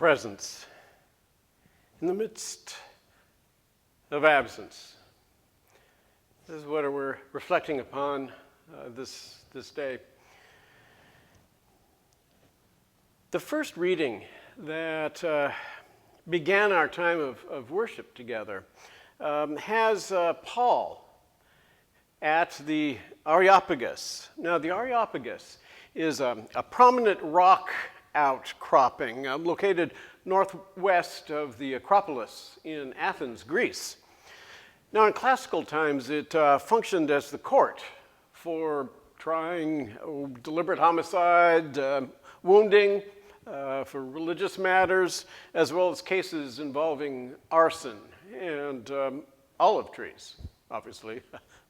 presence in the midst of absence. This is what we're reflecting upon this day. The first reading that began our time of worship together has Paul at the Areopagus. Now, the Areopagus is a prominent rock outcropping located northwest of the Acropolis in Athens, Greece. Now, in classical times, it functioned as the court for trying deliberate homicide, wounding, for religious matters, as well as cases involving arson and olive trees, obviously.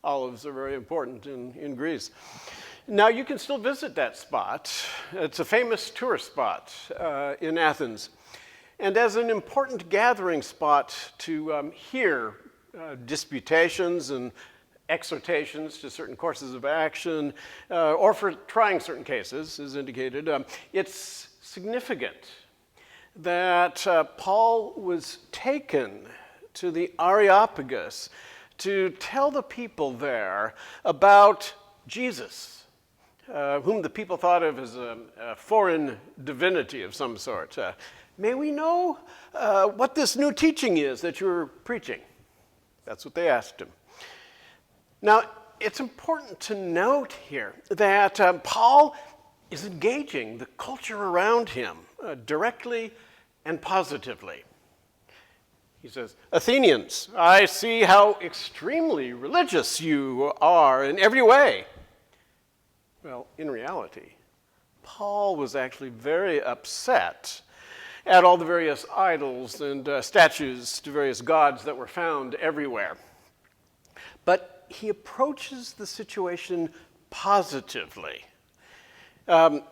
Olives are very important in Greece. Now, you can still visit that spot. It's a famous tourist spot in Athens. And as an important gathering spot to hear disputations and exhortations to certain courses of action, or for trying certain cases, as indicated, it's significant that Paul was taken to the Areopagus to tell the people there about Jesus, whom the people thought of as a foreign divinity of some sort. May we know what this new teaching is that you're preaching? That's what they asked him. Now, it's important to note here that Paul is engaging the culture around him directly and positively. He says, Athenians, I see how extremely religious you are in every way. Well, in reality, Paul was actually very upset at all the various idols and statues to various gods that were found everywhere. But he approaches the situation positively. The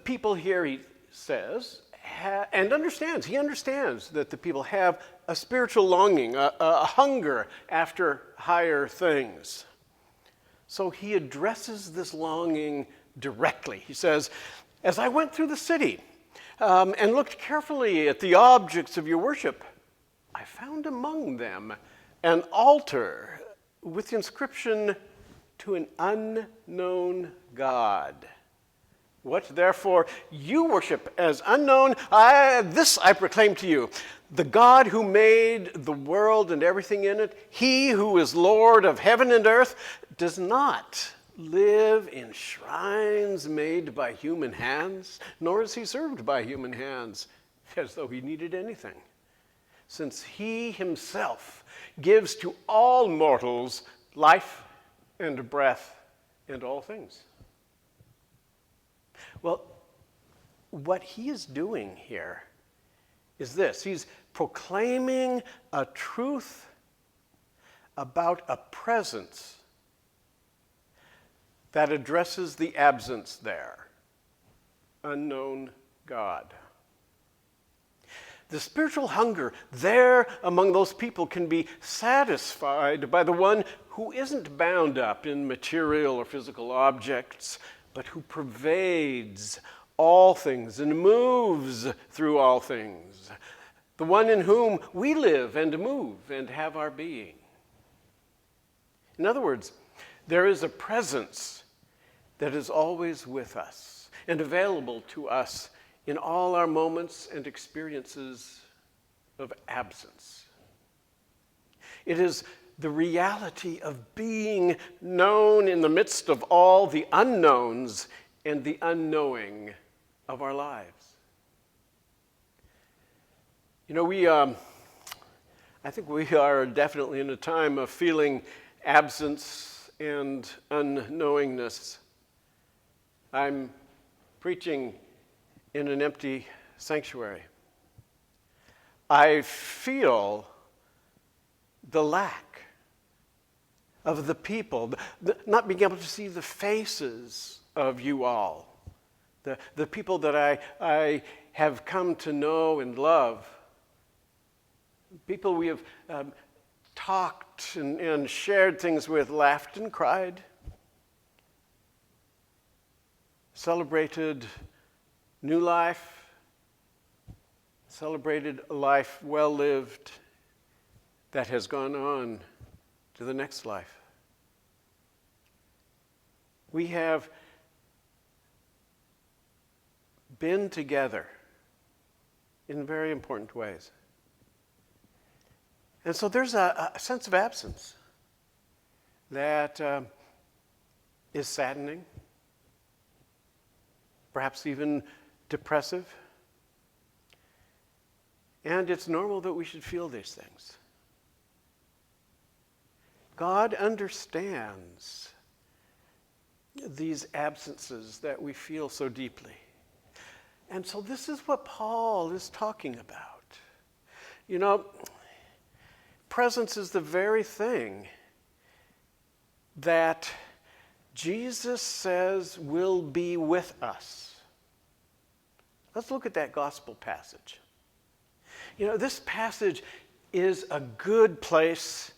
people here, he says, and he understands that the people have a spiritual longing, a hunger after higher things. So he addresses this longing directly. He says, as I went through the city and looked carefully at the objects of your worship, I found among them an altar with the inscription, to an unknown God. What, therefore, you worship as unknown, this I proclaim to you. The God who made the world and everything in it, he who is Lord of heaven and earth, does not live in shrines made by human hands, nor is he served by human hands, as though he needed anything, since he himself gives to all mortals life and breath and all things. Well, what he is doing here is this. He's proclaiming a truth about a presence that addresses the absence there, unknown God. The spiritual hunger there among those people can be satisfied by the one who isn't bound up in material or physical objects, but who pervades all things and moves through all things. The one in whom we live and move and have our being. In other words, there is a presence that is always with us and available to us in all our moments and experiences of absence. It is the reality of being known in the midst of all the unknowns and the unknowing of our lives. You know, I think we are definitely in a time of feeling absence and unknowingness. I'm preaching in an empty sanctuary. I feel the lack of the people, not being able to see the faces of you all, the people that I have come to know and love, people we have talked and shared things with, laughed and cried, celebrated new life celebrated a life well lived that has gone on to the next life. We have been together in very important ways. And so there's a sense of absence that is saddening, perhaps even depressive. And it's normal that we should feel these things. God understands these absences that we feel so deeply. And so this is what Paul is talking about. You know, presence is the very thing that Jesus says will be with us. Let's look at that gospel passage. You know, this passage is a good place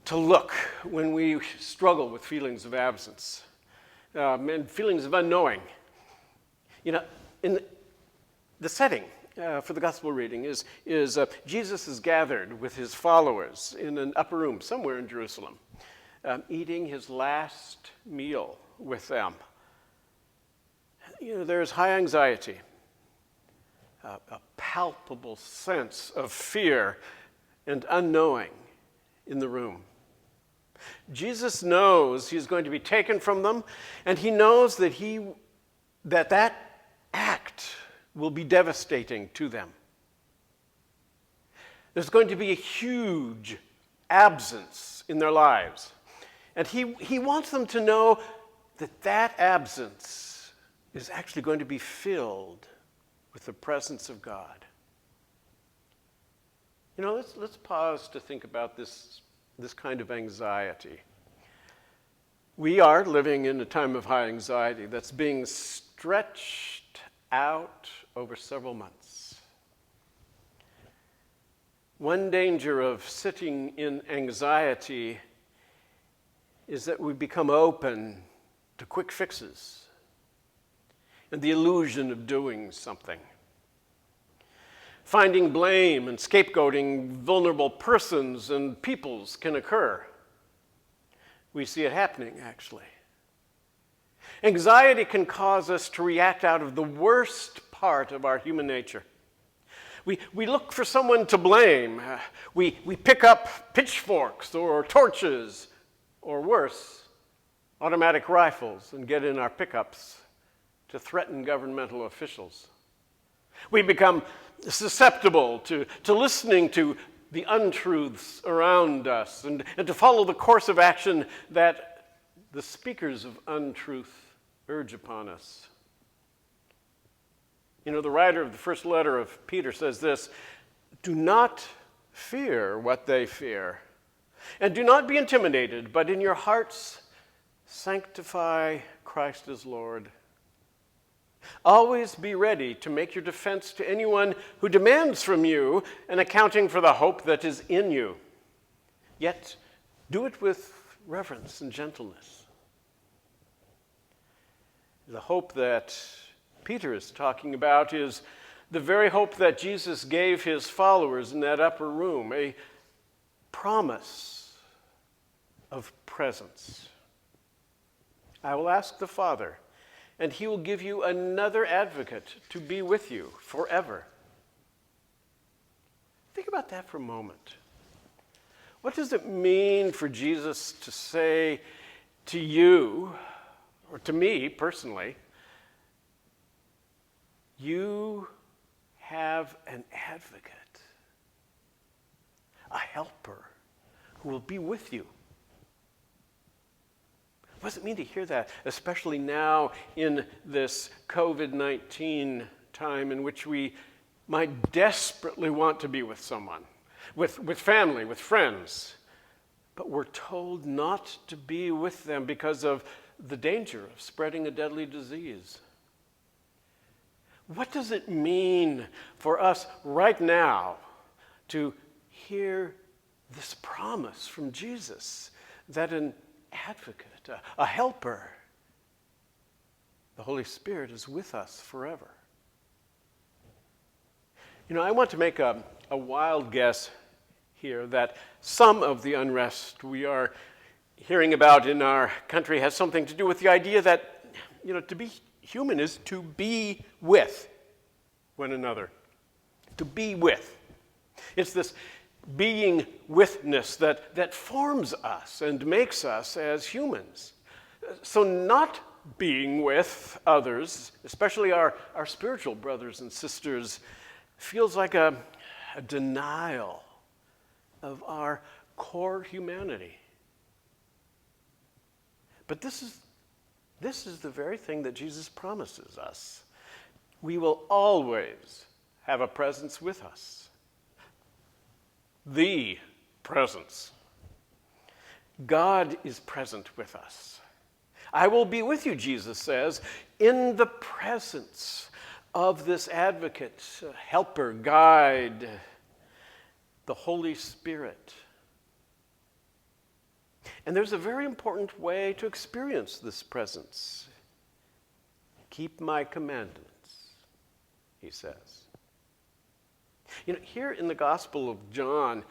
to look when we struggle with feelings of absence and feelings of unknowing. You know, in the setting for the gospel reading is Jesus is gathered with his followers in an upper room somewhere in Jerusalem, eating his last meal with them. You know, there's high anxiety, a palpable sense of fear and unknowing in the room. Jesus knows he's going to be taken from them, and he knows that that act will be devastating to them. There's going to be a huge absence in their lives. And he wants them to know that that absence is actually going to be filled with the presence of God. You know, let's pause to think about this kind of anxiety. We are living in a time of high anxiety that's being stretched out over several months. One danger of sitting in anxiety is that we become open to quick fixes and the illusion of doing something. Finding blame and scapegoating vulnerable persons and peoples can occur. We see it happening, actually. Anxiety can cause us to react out of the worst part of our human nature. We look for someone to blame. We pick up pitchforks or torches, or worse, automatic rifles, and get in our pickups to threaten governmental officials. We become susceptible to listening to the untruths around us and to follow the course of action that the speakers of untruth urge upon us. You know, the writer of the first letter of Peter says this: "Do not fear what they fear, and do not be intimidated, but in your hearts sanctify Christ as Lord. Always be ready to make your defense to anyone who demands from you an accounting for the hope that is in you. Yet do it with reverence and gentleness." The hope that Peter is talking about is the very hope that Jesus gave his followers in that upper room, a promise of presence. "I will ask the Father, and he will give you another advocate to be with you forever." Think about that for a moment. What does it mean for Jesus to say to you, or to me personally, you have an advocate, a helper who will be with you? What does it mean to hear that, especially now in this COVID-19 time in which we might desperately want to be with someone, with family, with friends, but we're told not to be with them because of the danger of spreading a deadly disease? What does it mean for us right now to hear this promise from Jesus that an advocate, a helper, the Holy Spirit, is with us forever? I want to make a wild guess here that some of the unrest we are hearing about in our country has something to do with the idea that, to be human is to be with one another. To be with. It's this being withness that forms us and makes us as humans. So not being with others, especially our spiritual brothers and sisters, feels like a denial of our core humanity. But this is the very thing that Jesus promises us. We will always have a presence with us. The presence. God is present with us. I will be with you, Jesus says, in the presence of this advocate, helper, guide, the Holy Spirit. And there's a very important way to experience this presence. Keep my commandments, he says. Here in the Gospel of John,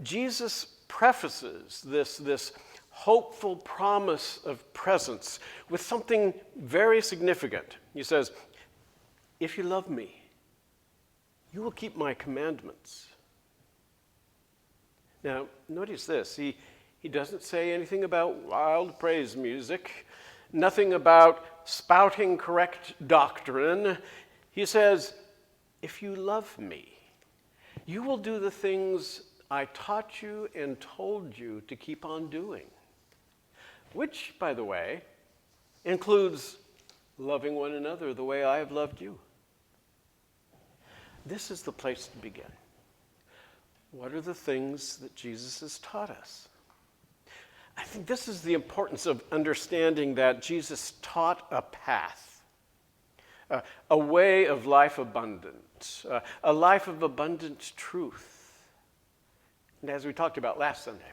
Jesus prefaces this hopeful promise of presence with something very significant. He says, if you love me, you will keep my commandments. Now, notice this. He doesn't say anything about wild praise music, nothing about spouting correct doctrine. He says, if you love me, you will do the things I taught you and told you to keep on doing. Which, by the way, includes loving one another the way I have loved you. This is the place to begin. What are the things that Jesus has taught us? I think this is the importance of understanding that Jesus taught a path, a way of life abundant, a life of abundant truth. And as we talked about last Sunday,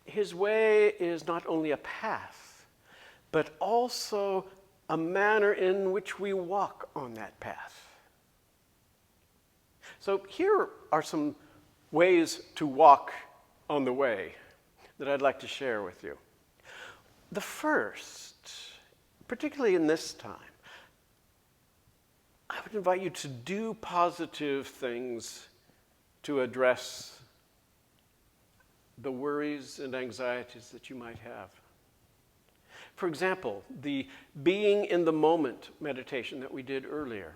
his way is not only a path, but also a manner in which we walk on that path. So here are some ways to walk on the way that I'd like to share with you. The first, particularly in this time, I would invite you to do positive things to address the worries and anxieties that you might have. For example, the being in the moment meditation that we did earlier.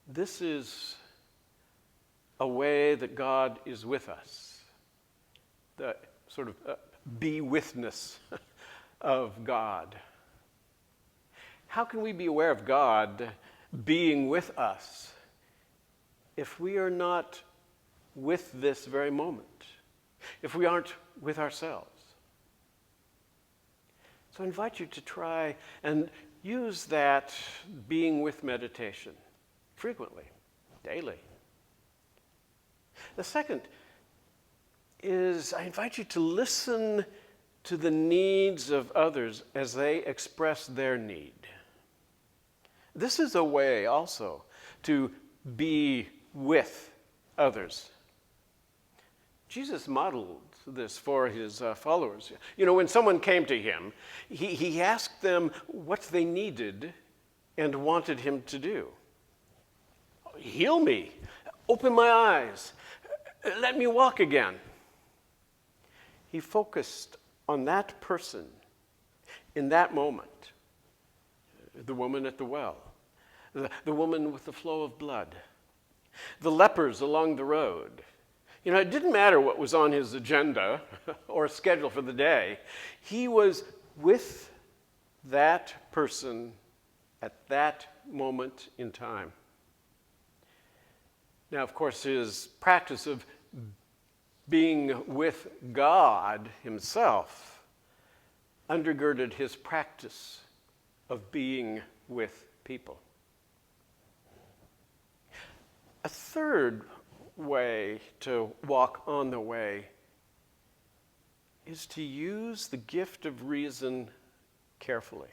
This is a way that God is with us, the sort of be withness of God. How can we be aware of God being with us if we are not with this very moment, if we aren't with ourselves? So I invite you to try and use that being with meditation frequently, daily. The second is I invite you to listen to the needs of others as they express their need. This is a way also to be with others. Jesus modeled this for his followers. When someone came to him, he asked them what they needed and wanted him to do. Heal me, open my eyes, let me walk again. He focused on that person in that moment. The woman at the well, the woman with the flow of blood, the lepers along the road. It didn't matter what was on his agenda or schedule for the day. He was with that person at that moment in time. Now, of course, his practice of being with God himself undergirded his practice of being with people. A third way to walk on the way is to use the gift of reason carefully.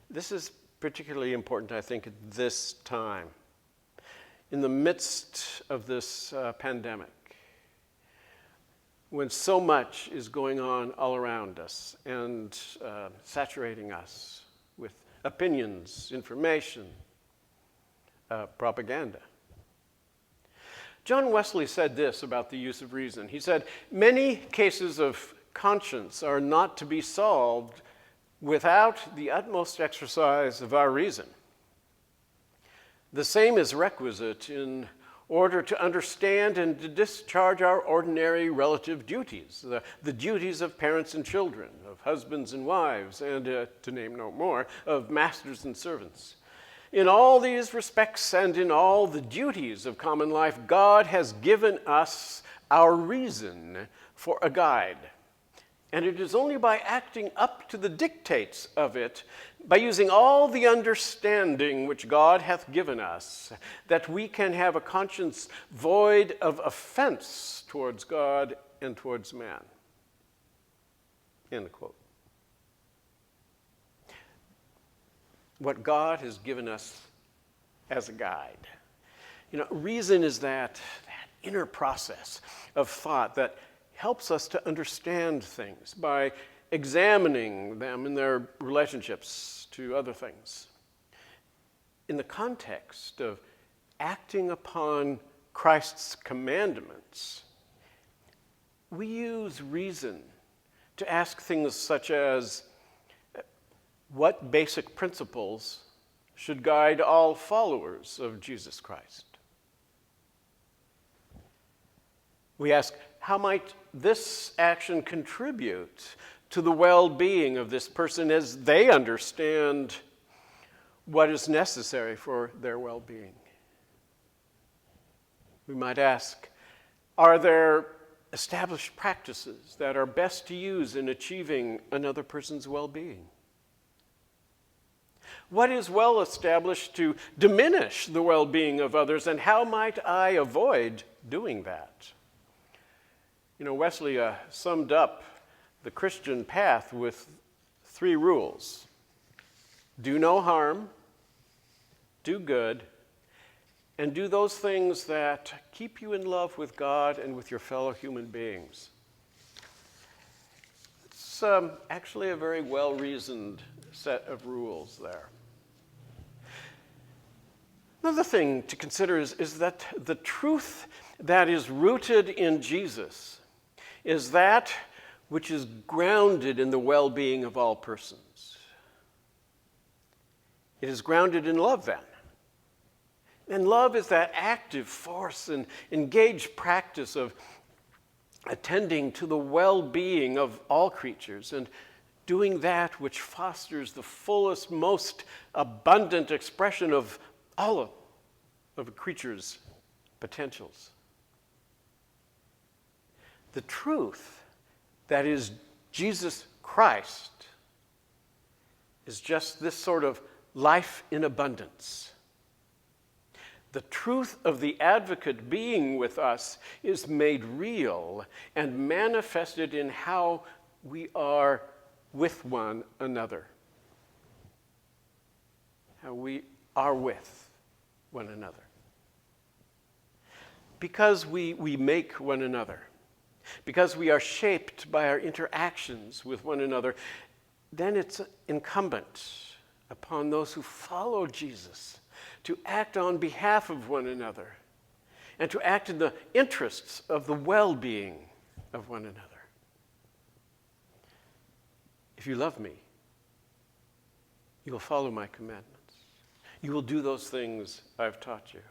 This is particularly important, I think, at this time. In the midst of this pandemic, when so much is going on all around us and saturating us with opinions, information, propaganda. John Wesley said this about the use of reason. He said, "Many cases of conscience are not to be solved without the utmost exercise of our reason. The same is requisite in order to understand and to discharge our ordinary relative duties, the duties of parents and children, of husbands and wives, and, to name no more, of masters and servants. In all these respects and in all the duties of common life, God has given us our reason for a guide. And it is only by acting up to the dictates of it, by using all the understanding which God hath given us, that we can have a conscience void of offense towards God and towards man." End quote. What God has given us as a guide. Reason is that inner process of thought that helps us to understand things by examining them in their relationships to other things. In the context of acting upon Christ's commandments, we use reason to ask things such as, what basic principles should guide all followers of Jesus Christ? We ask, how might this action contribute to the well-being of this person as they understand what is necessary for their well-being? We might ask, are there established practices that are best to use in achieving another person's well-being? What is well established to diminish the well-being of others, and how might I avoid doing that? Wesley summed up the Christian path with 3 rules. Do no harm, do good, and do those things that keep you in love with God and with your fellow human beings. It's actually a very well-reasoned set of rules there. Another thing to consider is that the truth that is rooted in Jesus is that which is grounded in the well-being of all persons. It is grounded in love, then. And love is that active force and engaged practice of attending to the well-being of all creatures and doing that which fosters the fullest, most abundant expression of all of a creature's potentials. The truth that is Jesus Christ is just this sort of life in abundance. The truth of the advocate being with us is made real and manifested in how we are with one another. How we are with one another. Because we make one another, because we are shaped by our interactions with one another, then it's incumbent upon those who follow Jesus to act on behalf of one another and to act in the interests of the well-being of one another. If you love me, you will follow my commandments. You will do those things I've taught you.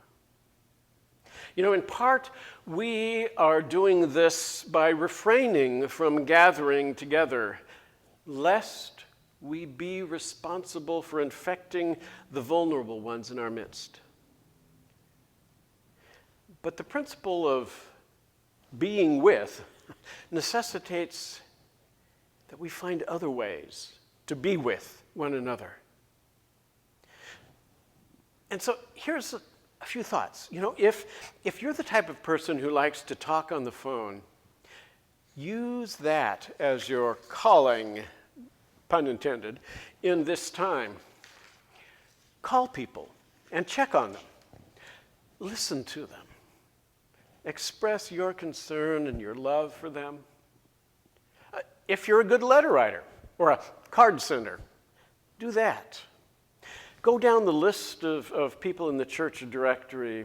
In part, we are doing this by refraining from gathering together, lest we be responsible for infecting the vulnerable ones in our midst. But the principle of being with necessitates that we find other ways to be with one another. And so here's a few thoughts. If you're the type of person who likes to talk on the phone, use that as your calling, pun intended, in this time. Call people and check on them. Listen to them. Express your concern and your love for them. If you're a good letter writer or a card sender, do that. Go down the list of people in the church directory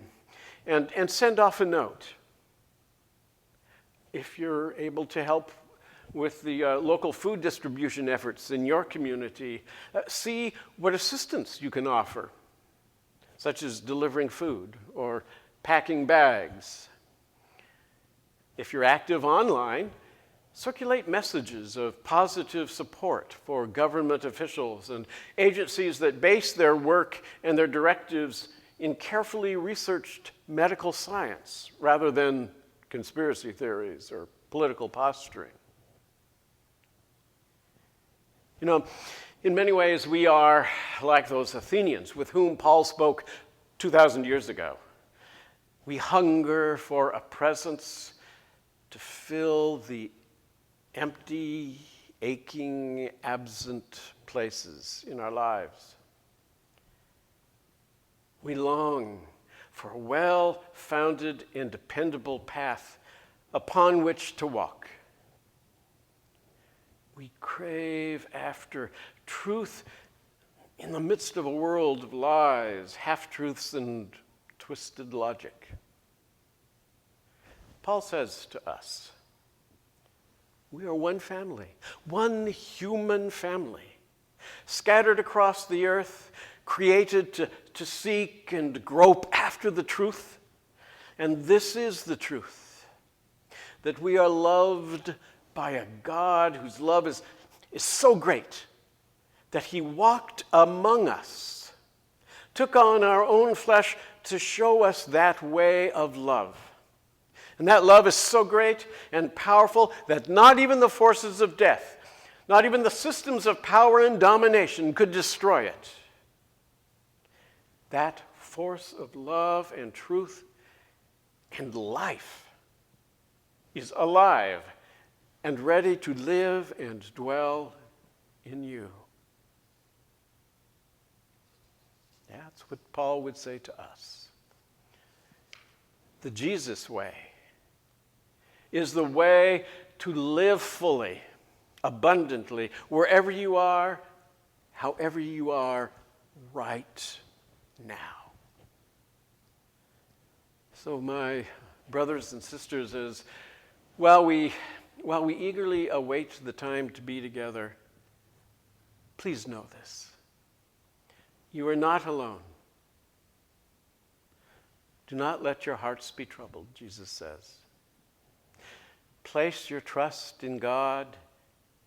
and send off a note. If you're able to help with the local food distribution efforts in your community, see what assistance you can offer, such as delivering food or packing bags. If you're active online, circulate messages of positive support for government officials and agencies that base their work and their directives in carefully researched medical science rather than conspiracy theories or political posturing. You know, in many ways, we are like those Athenians with whom Paul spoke 2,000 years ago. We hunger for a presence to fill the empty, aching, absent places in our lives. We long for a well-founded and dependable path upon which to walk. We crave after truth in the midst of a world of lies, half-truths, and twisted logic. Paul says to us, we are one family, one human family, scattered across the earth, created to seek and grope after the truth. And this is the truth, that we are loved by a God whose love is so great that he walked among us, took on our own flesh to show us that way of love. And that love is so great and powerful that not even the forces of death, not even the systems of power and domination could destroy it. That force of love and truth and life is alive and ready to live and dwell in you. That's what Paul would say to us. The Jesus way is the way to live fully, abundantly, wherever you are, however you are right now. So my brothers and sisters, as while we eagerly await the time to be together, please know this. You are not alone. Do not let your hearts be troubled, Jesus says. Place your trust in God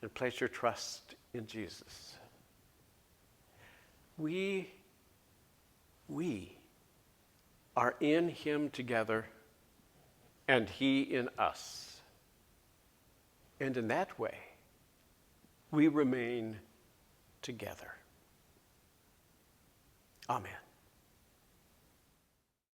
and place your trust in Jesus. We are in him together and he in us. And in that way, we remain together. Amen.